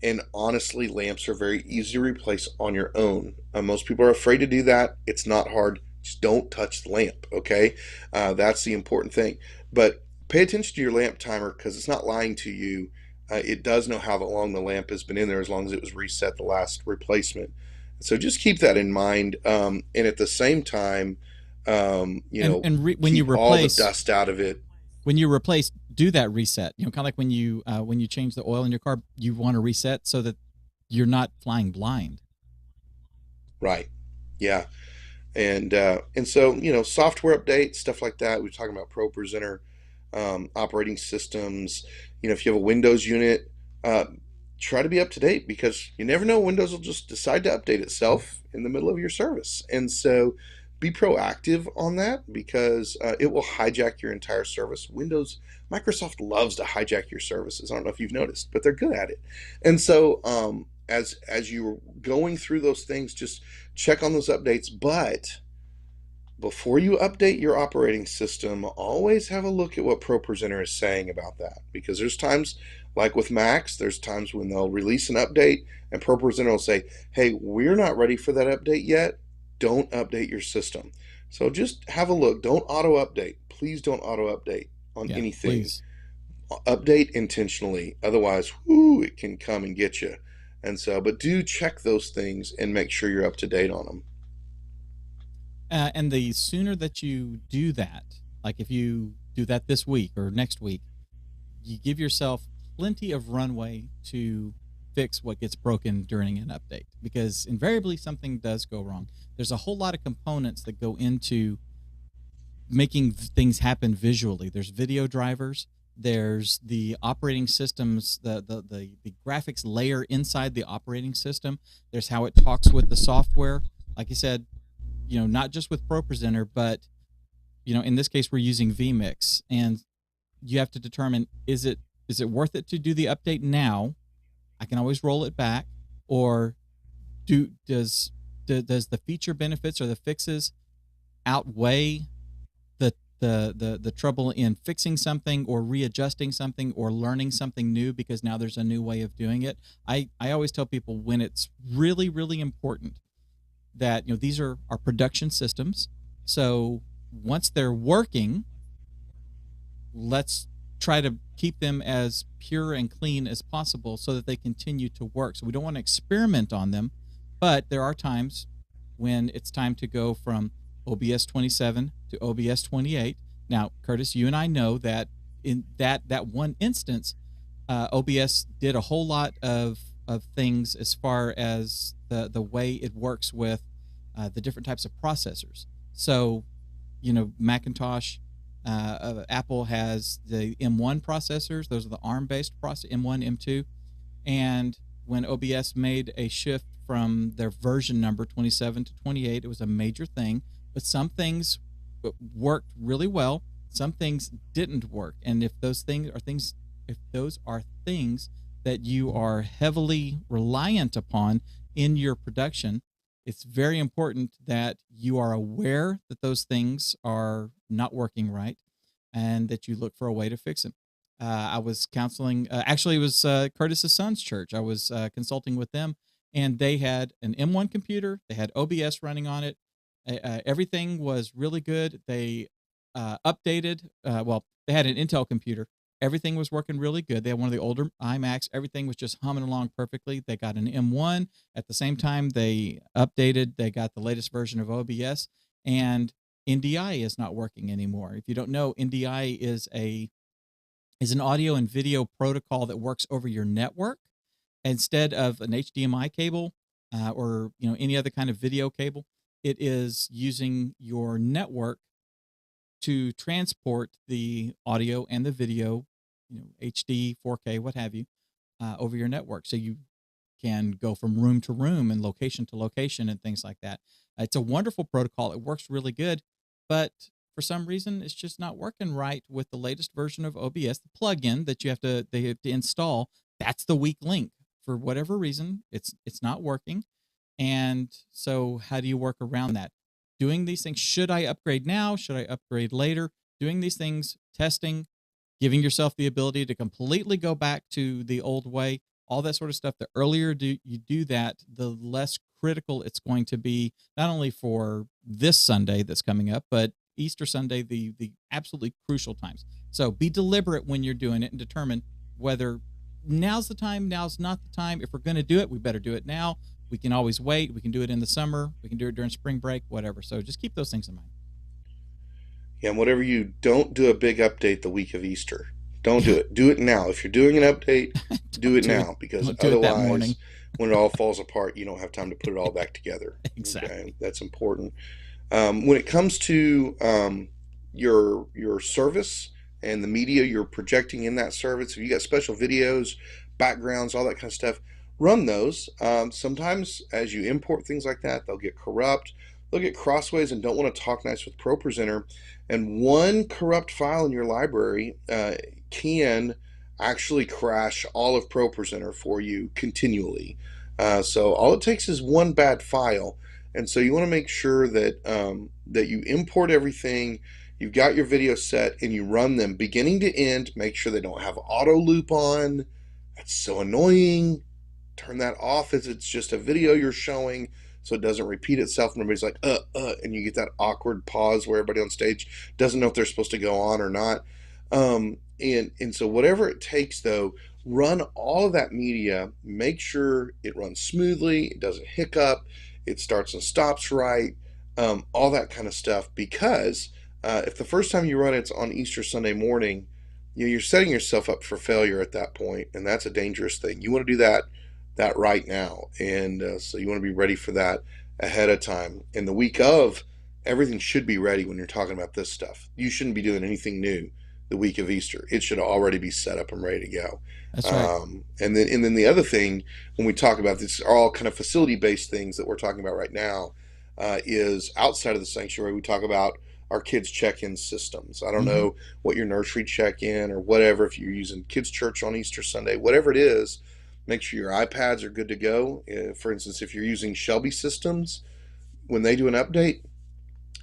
And honestly, lamps are very easy to replace on your own. Most people are afraid to do that. It's not hard. Just don't touch the lamp, okay? That's the important thing. But pay attention to your lamp timer because it's not lying to you. It does know how long the lamp has been in there as long as it was reset the last replacement. So just keep that in mind. And at the same time, When you keep all the replace, dust out of it. do that reset. Kind of like when you change the oil in your car, you want to reset so that you're not flying blind. Right. Yeah. And so software updates, stuff like that. We're talking about Pro Presenter, operating systems. If you have a Windows unit, uh, try to be up to date because you never know, Windows will just decide to update itself in the middle of your service, and so be proactive on that because it will hijack your entire service. Microsoft loves to hijack your services. I don't know if you've noticed, but they're good at it. And so as you're going through those things, just check on those updates. But before you update your operating system, always have a look at what ProPresenter is saying about that because there's times Like with Macs, there's times when they'll release an update and ProPresenter will say, hey, we're not ready for that update yet. Don't update your system. So just have a look. Don't auto update. Please don't auto update on Yeah, anything. please. Update intentionally. Otherwise, whoo, it can come and get you. And so, but do check those things and make sure you're up to date on them. And the sooner that you do that, like if you do that this week or next week, you give yourself plenty of runway to fix what gets broken during an update, because invariably something does go wrong. There's a whole lot of components that go into making things happen visually. There's video drivers, there's the operating systems, the graphics layer inside the operating system, there's how it talks with the software. Like you said, not just with ProPresenter, but in this case we're using vMix, and you have to determine, is it worth it to do the update now? I can always roll it back. Or does the feature benefits or the fixes outweigh the trouble in fixing something or readjusting something or learning something new, because now there's a new way of doing it? I always tell people, when it's really, really important, that these are our production systems. So once they're working, let's try to keep them as pure and clean as possible so that they continue to work. So we don't want to experiment on them, but there are times when it's time to go from OBS 27 to OBS 28. Now, Curtis, you and I know that in that one instance, OBS did a whole lot of things as far as the way it works with the different types of processors. So, Macintosh, Apple has the M1 processors. Those are the ARM-based process, M1, M2. And when OBS made a shift from their version number 27 to 28, it was a major thing. But some things worked really well. Some things didn't work. And if those are things that you are heavily reliant upon in your production, it's very important that you are aware that those things are not working right, and that you look for a way to fix them. I was counseling, actually, it was Curtis's son's church. I was consulting with them, and they had an M1 computer. They had OBS running on it. Everything was really good. They updated, well, they had an Intel computer. Everything was working really good. They had one of the older iMacs. Everything was just humming along perfectly. They got an M1. At the same time, they updated. They got the latest version of OBS, and NDI is not working anymore. If you don't know, NDI is an audio and video protocol that works over your network instead of an HDMI cable, or any other kind of video cable. It is using your network to transport the audio and the video, HD, 4K, what have you, over your network. So you can go from room to room and location to location and things like that. It's a wonderful protocol. It works really good, but for some reason, it's just not working right with the latest version of OBS. The plugin that they have to install, that's the weak link. For whatever reason, it's not working. And so how do you work around that? Doing these things. Should I upgrade now? Should I upgrade later? Doing these things, testing, giving yourself the ability to completely go back to the old way, all that sort of stuff. The earlier you do that, the less critical it's going to be, not only for this Sunday that's coming up, but Easter Sunday, the absolutely crucial times. So be deliberate when you're doing it and determine whether now's the time, now's not the time. If we're going to do it, we better do it now. We can always wait. We can do it in the summer. We can do it during spring break, whatever. So just keep those things in mind. Yeah, and whatever you don't do a big update the week of Easter. Don't do it. Do it now. If you're doing an update, do don't it do it. now, because Don't do it that otherwise, morning. when it all falls apart, you don't have time to put it all back together. Okay, Exactly. that's important. When it comes to your service and the media you're projecting in that service, if you got special videos, backgrounds, all that kind of stuff, run those. Sometimes as you import things like that, they'll get corrupt. They'll get crossways and don't want to talk nice with ProPresenter. And one corrupt file in your library can actually crash all of ProPresenter for you continually. So all it takes is one bad file, and so you want to make sure that that you import everything. You've got your video set and you run them beginning to end. Make sure they don't have auto loop on. That's so annoying. Turn that off as it's just a video you're showing so it doesn't repeat itself and everybody's like, and you get that awkward pause where everybody on stage doesn't know if they're supposed to go on or not. And so whatever it takes though, run all of that media, make sure it runs smoothly, it doesn't hiccup, it starts and stops right, all that kind of stuff. Because if the first time you run it's on Easter Sunday morning, you're setting yourself up for failure at that point, and that's a dangerous thing. You want to do that right now, and so you want to be ready for that ahead of time. In the week of, everything should be ready when you're talking about this stuff. You shouldn't be doing anything new the week of Easter. It should already be set up and ready to go. That's right. And then the other thing when we talk about this, are all kind of facility based things that we're talking about right now, is outside of the sanctuary. We talk about our kids check-in systems. I don't Mm-hmm. know what your nursery check-in or whatever, if you're using kids church on Easter Sunday, whatever it is, make sure your iPads are good to go. For instance, if you're using Shelby systems, when they do an update,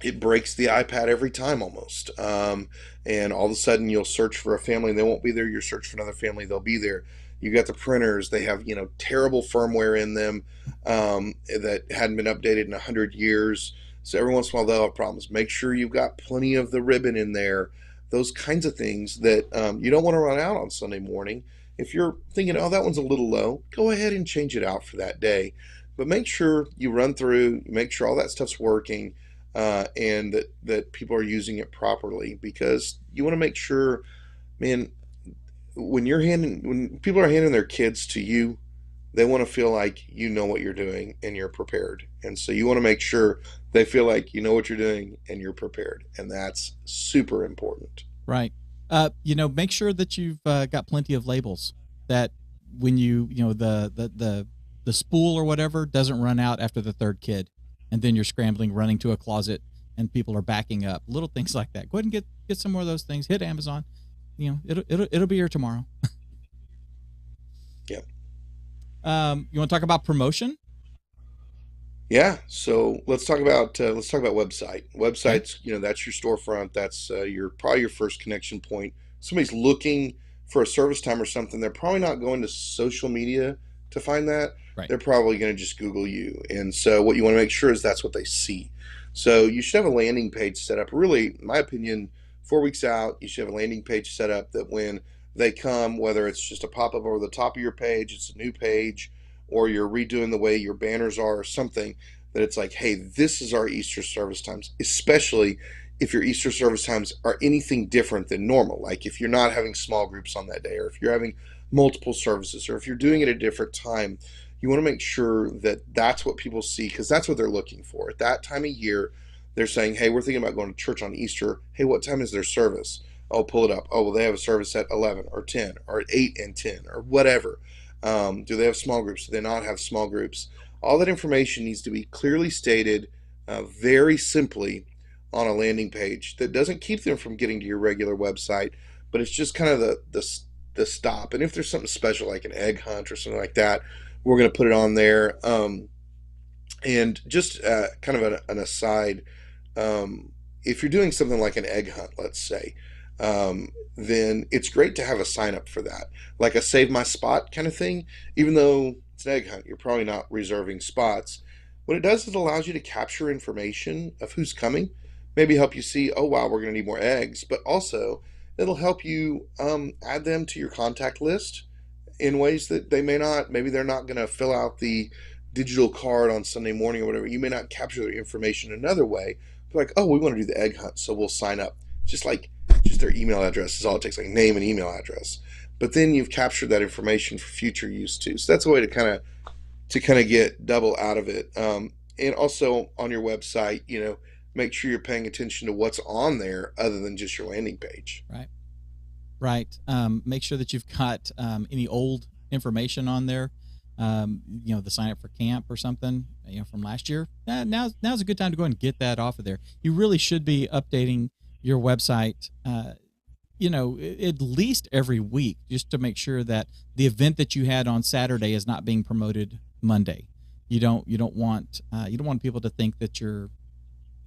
it breaks the iPad every time almost. And all of a sudden you'll search for a family and they won't be there. You search for another family, they'll be there. You got the printers, they have, terrible firmware in them, that hadn't been updated in 100 years. So every once in a while they'll have problems. Make sure you've got plenty of the ribbon in there. Those kinds of things that you don't want to run out on Sunday morning. If you're thinking, oh, that one's a little low, go ahead and change it out for that day. But make sure you run through, make sure all that stuff's working, and that people are using it properly, because you want to make sure, man, when people are handing their kids to you, they want to feel like you know what you're doing and you're prepared. And so you want to make sure they feel like you know what you're doing and you're prepared. And that's super important. Right. Make sure that you've got plenty of labels, that when the spool or whatever doesn't run out after the third kid, and then you're scrambling, running to a closet, and people are backing up. Little things like that. Go ahead and get some more of those things. Hit Amazon. It'll be here tomorrow. Yeah. You want to talk about promotion? Yeah, so let's talk about website. Okay. Websites, that's your storefront. That's your probably your first connection point. Somebody's looking for a service time or something. They're probably not going to social media to find that. Right. They're probably going to just Google you. And so what you want to make sure is that's what they see. So you should have a landing page set up. Really, in my opinion, 4 weeks out, you should have a landing page set up that when they come, whether it's just a pop up over the top of your page, it's a new page, or you're redoing the way your banners are or something, that it's like, hey, this is our Easter service times, especially if your Easter service times are anything different than normal. Like if you're not having small groups on that day, or if you're having multiple services, or if you're doing it at a different time, you want to make sure that that's what people see, because that's what they're looking for. At that time of year, they're saying, hey, we're thinking about going to church on Easter. Hey, what time is their service? Oh, pull it up. Oh, well, they have a service at 11 or 10 or at 8 and 10 or whatever. Do they have small groups? Do they not have small groups? All that information needs to be clearly stated, very simply, on a landing page that doesn't keep them from getting to your regular website, but it's just kind of the stop. And if there's something special like an egg hunt or something like that, we're going to put it on there. And just kind of an aside, if you're doing something like an egg hunt, let's say, then it's great to have a sign up for that, like a save my spot kind of thing. Even though it's an egg hunt, you're probably not reserving spots. What it does is it allows you to capture information of who's coming, maybe help you see, oh wow, we're going to need more eggs, but also it'll help you add them to your contact list in ways that they may not. Maybe they're not going to fill out the digital card on Sunday morning or whatever. You may not capture their information another way. Like, oh, we want to do the egg hunt, so we'll sign up. Just their email address is all it takes, like name and email address. But then you've captured that information for future use too. So that's a way to kind of get double out of it. And also on your website, make sure you're paying attention to what's on there other than just your landing page. Right. Right. Make sure that you've got any old information on there. The sign up for camp or something, from last year. Now's a good time to go and get that off of there. You really should be updating your website, at least every week, just to make sure that the event that you had on Saturday is not being promoted Monday. You don't want people to think that you're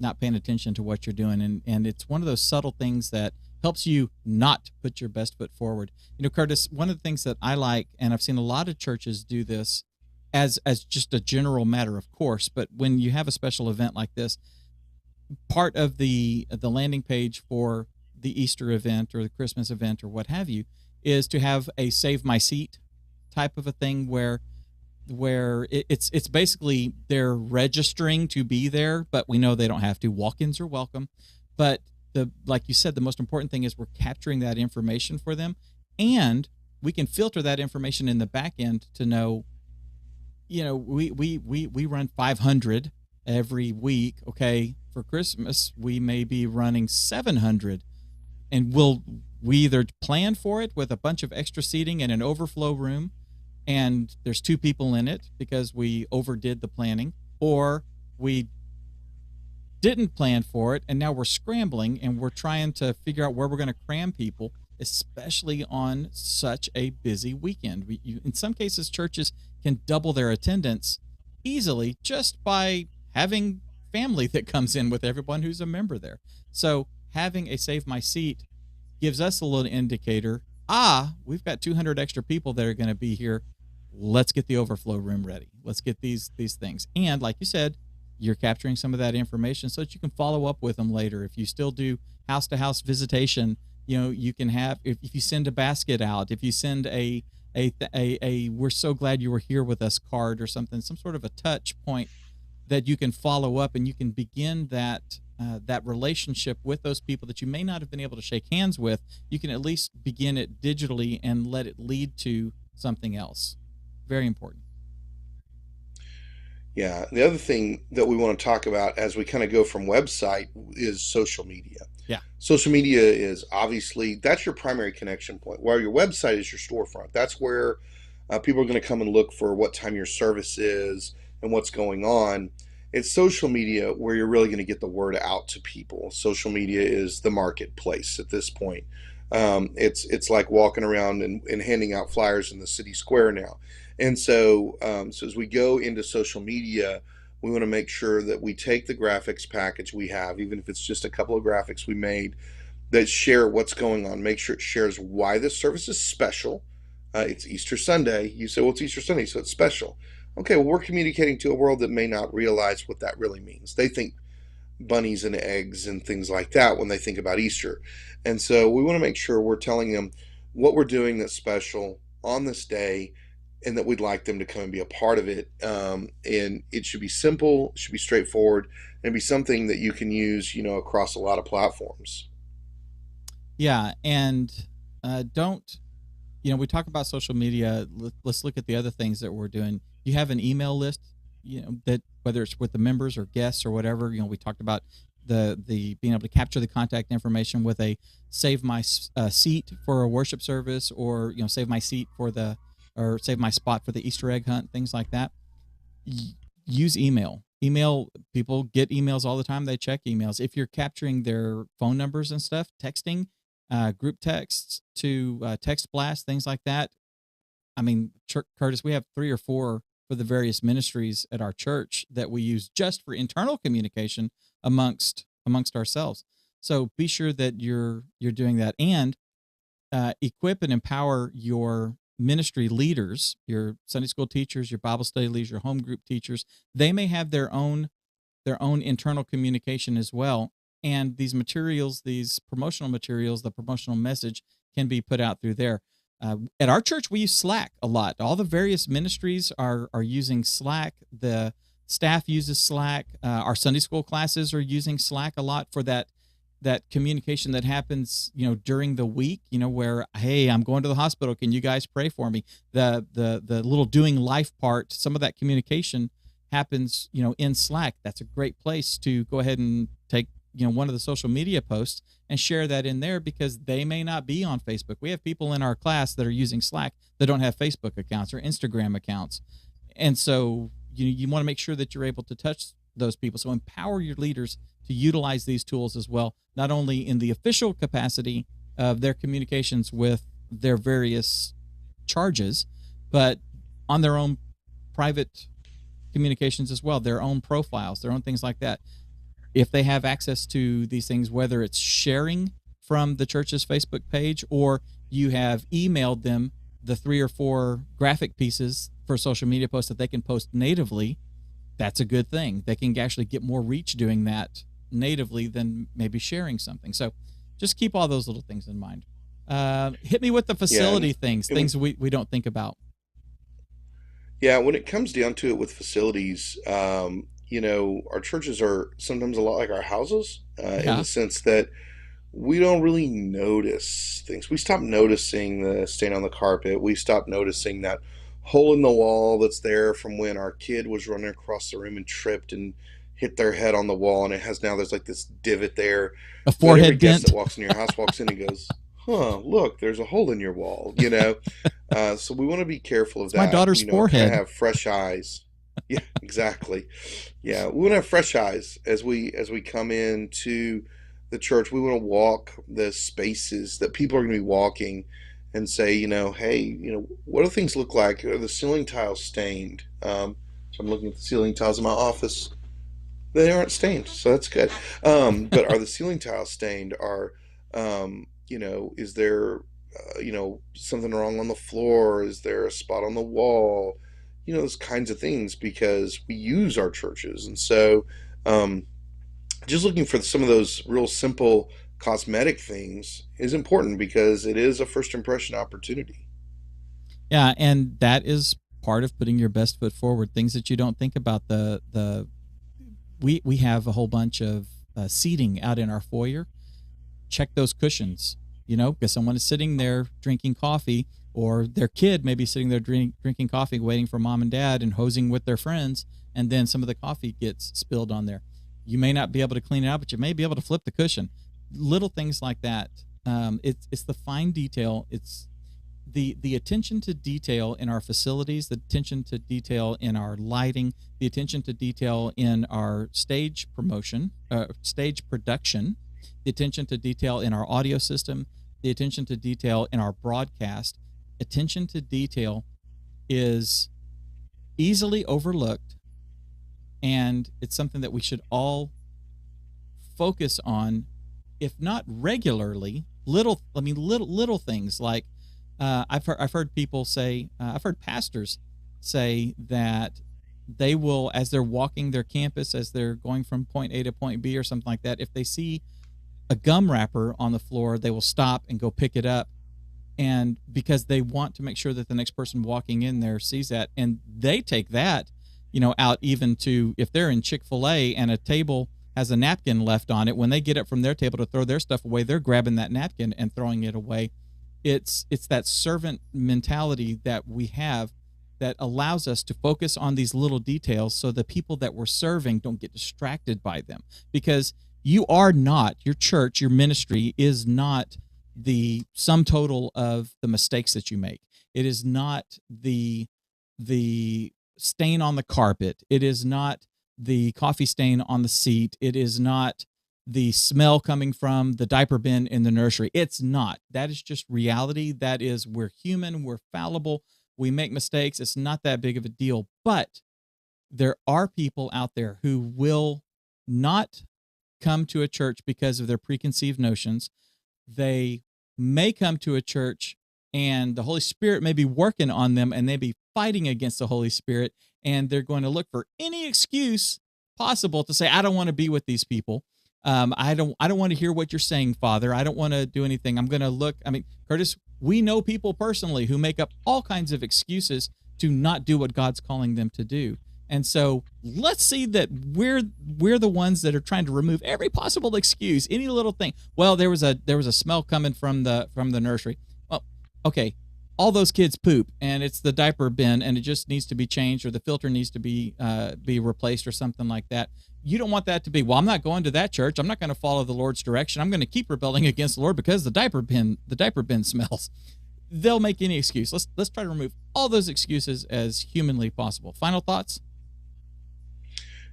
not paying attention to what you're doing, and it's one of those subtle things that helps you not put your best foot forward. Curtis, one of the things that I like, and I've seen a lot of churches do this as just a general matter, of course, but when you have a special event like this, part of the landing page for the Easter event or the Christmas event or what have you is to have a save my seat type of a thing where it's basically they're registering to be there, but we know they don't have to. Walk-ins are welcome, but the like you said, the most important thing is we're capturing that information for them, and we can filter that information in the back end to know, we run 500 every week. Okay, for Christmas we may be running 700, and we either plan for it with a bunch of extra seating in an overflow room, and there's two people in it because we overdid the planning, or we didn't plan for it and now we're scrambling and we're trying to figure out where we're going to cram people, especially on such a busy weekend. In some cases, churches can double their attendance easily just by having family that comes in with everyone who's a member there. So having a save my seat gives us a little indicator. We've got 200 extra people that are going to be here. Let's get the overflow room ready. Let's get these things. And like you said, you're capturing some of that information so that you can follow up with them later. If you still do house to house visitation, you can have, if you send a basket out, if you send a we're so glad you were here with us card or something, some sort of a touch point that you can follow up, and you can begin that relationship with those people that you may not have been able to shake hands with. You can at least begin it digitally and let it lead to something else. Very important. Yeah. The other thing that we want to talk about as we kind of go from website is social media. Yeah. Social media is obviously, that's your primary connection point, while your website is your storefront. That's where people are going to come and look for what time your service is and what's going on. It's social media where you're really going to get the word out to people. Social media is the marketplace at this point. It's like walking around and handing out flyers in the city square now. And so as we go into social media, we want to make sure that we take the graphics package we have, even if it's just a couple of graphics we made, that share what's going on. Make sure it shares why this service is special. It's Easter Sunday. You say, well, it's Easter Sunday, so it's special. Okay, well, we're communicating to a world that may not realize what that really means. They think bunnies and eggs and things like that when they think about Easter. And so we want to make sure we're telling them what we're doing that's special on this day, and that we'd like them to come and be a part of it. And it should be simple, it should be straightforward, and be something that you can use, across a lot of platforms. Yeah, and don't, we talk about social media. Let's look at the other things that we're doing. You have an email list, that whether it's with the members or guests or whatever. We talked about the being able to capture the contact information with a save my seat for a worship service, or save my seat or save my spot for the Easter egg hunt, things like that. Use email. People get emails all the time. They check emails. If you're capturing their phone numbers and stuff, texting, group texts to text blast, things like that. I mean, Curtis, we have 3 or 4 for the various ministries at our church that we use just for internal communication amongst ourselves. So be sure that you're doing that, and equip and empower your ministry leaders, your Sunday school teachers, your Bible study leaders, your home group teachers. They may have their own internal communication as well. And these materials, these promotional materials, the promotional message can be put out through there. At our church, we use Slack a lot. All the various ministries are using Slack. The staff uses Slack. Our Sunday school classes are using Slack a lot for that communication that happens, during the week, where, hey, I'm going to the hospital. Can you guys pray for me? The little doing life part, some of that communication happens, in Slack. That's a great place to go ahead and take, one of the social media posts and share that in there, because they may not be on Facebook. We have people in our class that are using Slack that don't have Facebook accounts or Instagram accounts. And so you want to make sure that you're able to touch those people. So empower your leaders to utilize these tools as well, not only in the official capacity of their communications with their various charges, but on their own private communications as well, their own profiles, their own things like that. If they have access to these things, whether it's sharing from the church's Facebook page, or you have emailed them the 3 or 4 graphic pieces for social media posts that they can post natively, that's a good thing. They can actually get more reach doing that natively than maybe sharing something. So just keep all those little things in mind. Hit me with the Yeah, facility things, and things we don't think about. yeah, when it comes down to it with facilities, our churches are sometimes a lot like our houses, in Yeah. the sense that we don't really notice things. We stop noticing the stain on the carpet. We stop noticing that hole in the wall that's there from when our kid was running across the room and tripped and hit their head on the wall, and there's like this divot there. A But every forehead guest that dent. walks in your house walks in and goes, "Huh, look, there's a hole in your wall," So we want to be careful of It's my that, daughter's kind of forehead. have fresh eyes. Yeah, exactly. Yeah, we want to have fresh eyes as we come into the church. We want to walk the spaces that people are going to be walking and say, hey, what do things look like? Are the ceiling tiles stained? So I'm looking at the ceiling tiles in my office. They aren't stained, so that's good. But are the ceiling tiles stained? Is there, something wrong on the floor? Is there a spot on the wall? Those kinds of things, because we use our churches. And so, just looking for some of those real simple cosmetic things is important, because it is a first impression opportunity. Yeah, and that is part of putting your best foot forward. Things that you don't think about. The we have a whole bunch of seating out in our foyer. Check those cushions, because someone is sitting there drinking coffee, or their kid may be sitting there drinking coffee, waiting for mom and dad and hosing with their friends, and then some of the coffee gets spilled on there. You may not be able to clean it out, but you may be able to flip the cushion. Little things like that. It's the fine detail. It's the attention to detail in our facilities, the attention to detail in our lighting, the attention to detail in our stage promotion, stage production, the attention to detail in our audio system, the attention to detail in our broadcast. Attention to detail is easily overlooked, and it's something that we should all focus on, if not regularly. Little things like, I've heard people say, I've heard pastors say that they will, as they're walking their campus, as they're going from point A to point B or something like that, if they see a gum wrapper on the floor, they will stop and go pick it up, and because they want to make sure that the next person walking in there sees that, and they take that, out even to, if they're in Chick-fil-A and a table has a napkin left on it, when they get up from their table to throw their stuff away, they're grabbing that napkin and throwing it away. It's that servant mentality that we have that allows us to focus on these little details, so the people that we're serving don't get distracted by them, because you are not, your church, your ministry is not the sum total of the mistakes that you make. It is not the stain on the carpet. It is not the coffee stain on the seat. It is not the smell coming from the diaper bin in the nursery. It's not. That is just reality. That is, we're human, we're fallible, we make mistakes. It's not that big of a deal. But there are people out there who will not come to a church because of their preconceived notions. They may come to a church and the Holy Spirit may be working on them, and they be fighting against the Holy Spirit, and they're going to look for any excuse possible to say, I don't want to be with these people. I don't want to hear what you're saying, Father. I don't want to do anything. I'm going to look. I mean, Curtis, we know people personally who make up all kinds of excuses to not do what God's calling them to do. And so let's see that we're the ones that are trying to remove every possible excuse, any little thing. Well, there was a smell coming from the nursery. Well, okay, all those kids poop, and it's the diaper bin, and it just needs to be changed, or the filter needs to be replaced, or something like that. You don't want that to be, well, I'm not going to that church. I'm not going to follow the Lord's direction. I'm going to keep rebelling against the Lord because the diaper bin smells. They'll make any excuse. Let's try to remove all those excuses as humanly possible. Final thoughts?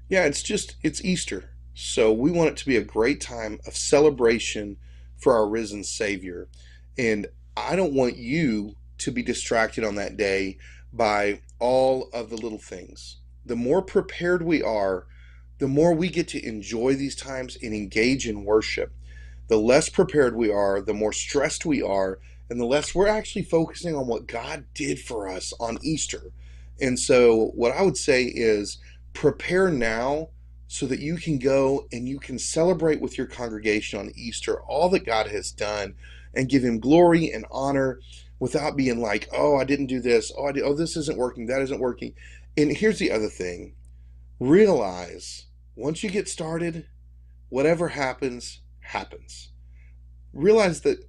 Yeah, it's Easter. So we want it to be a great time of celebration for our risen Savior. And I don't want you to be distracted on that day by all of the little things. The more prepared we are, the more we get to enjoy these times and engage in worship. the less prepared we are, the more stressed we are, and the less we're actually focusing on what God did for us on Easter. And so, what I would say is prepare now so that you can go and you can celebrate with your congregation on Easter all that God has done and give Him glory and honor without being like, oh, I didn't do this. Oh, this isn't working. That isn't working. And here's the other thing, realize once you get started, whatever happens, happens. Realize that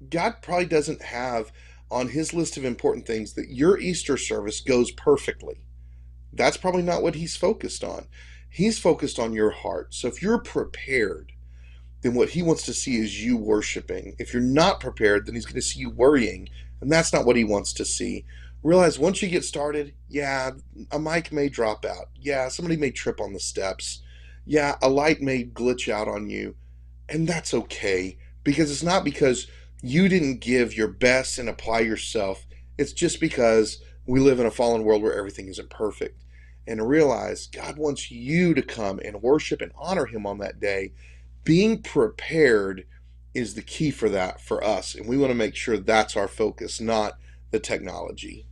God probably doesn't have on His list of important things that your Easter service goes perfectly. That's probably not what He's focused on. He's focused on your heart. So if you're prepared, then what He wants to see is you worshiping. If you're not prepared, then He's going to see you worrying, and that's not what He wants to see. Realize once you get started, yeah, a mic may drop out. Yeah, somebody may trip on the steps. Yeah, a light may glitch out on you, and that's okay, because it's not because you didn't give your best and apply yourself. It's just because we live in a fallen world where everything isn't perfect. And realize God wants you to come and worship and honor Him on that day. Being prepared is the key for that for us, and we want to make sure that's our focus, not the technology.